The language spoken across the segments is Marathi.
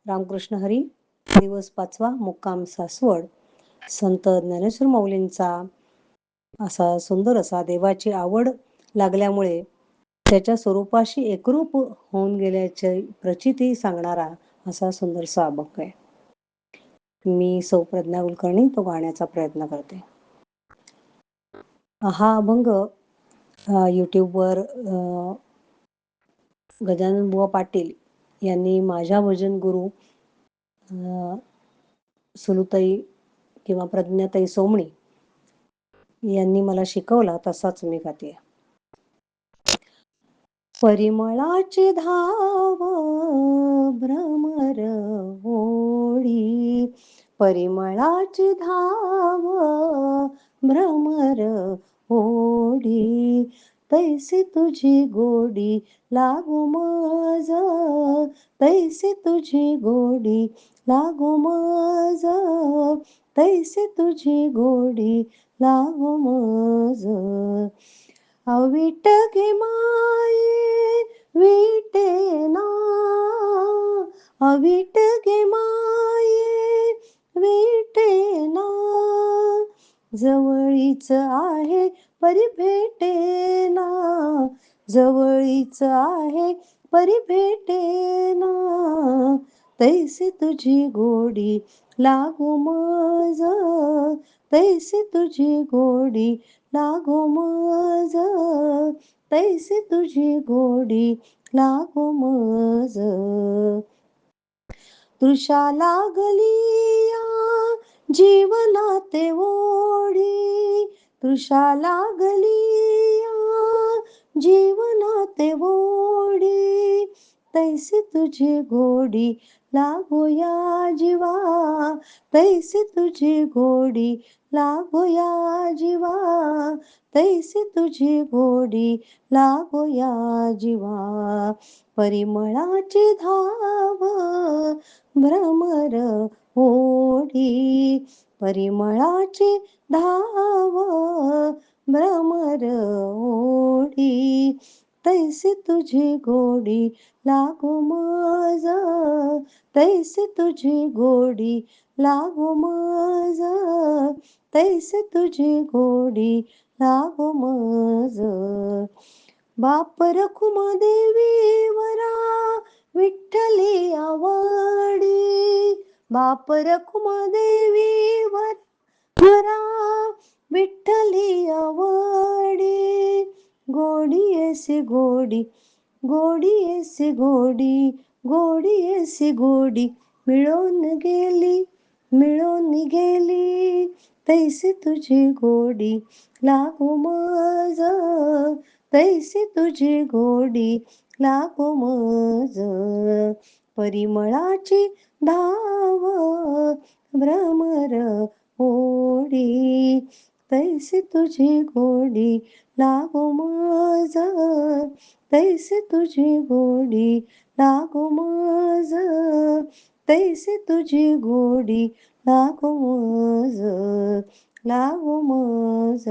रामकृष्ण हरी. दिवस 5वा, मुक्काम सासवड. संत ज्ञानेश्वर माऊलींचा असा सुंदर असा देवाची आवड लागल्यामुळे त्याच्या स्वरूपाशी एकरूप होऊन गेल्याची प्रचिती सांगणारा असा सुंदरसा अभंग आहे. मी सौ प्रज्ञा कुलकर्णी तो गाण्याचा प्रयत्न करते. हा अभंग यूट्यूबवर गजानन बुवा पाटील यांनी माझ्या भजन गुरु सुलुताई किंवा प्रज्ञाताई सोमणी यांनी मला शिकवला, तसाच मी गाते. परिमळाची धाव भ्रमर ओढी, परिमळाची धाव भ्रमर ओढी, तैसी तुझी गोडी लागू मज, तैसी तुझी गोडी लागू मज, तैसी तुझी गोडी लागू मज. अविट गे माये विटेना, अविट गे माये विटेना, जवळीच आहे परी भेटेना, जवळीच आहे परी भेटेना, तैसी तुझी गोडी लागू मज, तैसी तुझी गोडी लागो मज, तैसी तुझी गोडी लागो मज. तृषा लागलिया जीवनाते ओढी, तृषा लागलिया जीवनाते ओढी, तैसी तुझी गोडी लागोया जीवा, तैसी तुझी गोडी लागोया जीवा, तैसी तुझी गोडी लागोया जीवा. परिमळाची धाव भ्रमर ओढी, परिमळाची धाव भ्रमर ओढी, तैसी तुझी गोडी लागो मज, तैसी तुझी गोडी लागो मज, तैसी तुझी गोडी लागो मज. बाप रखुमादेवी वरा विठ्ठली आवडी, बाप रखुमादेवी वरा विठ्ठली आवडी, गोडी ऐसी गोडी, गोडी ऐसी गोडी, गोडी ऐसी गोडी मिळून गेली, मिळून गेली, तैसी तुझी गोडी लागू मज, तैसी तुझी गोडी लागू मज. परिमळाची धाव भ्रमर ओढी, तैसी तुझी गोडी लागू मज, तैसी तुझी गोडी लागू मज, तैसी तुझी गोडी लागू मज, लागू मज,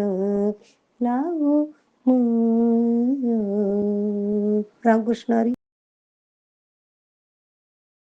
लागू मज. रामकृष्ण हरी.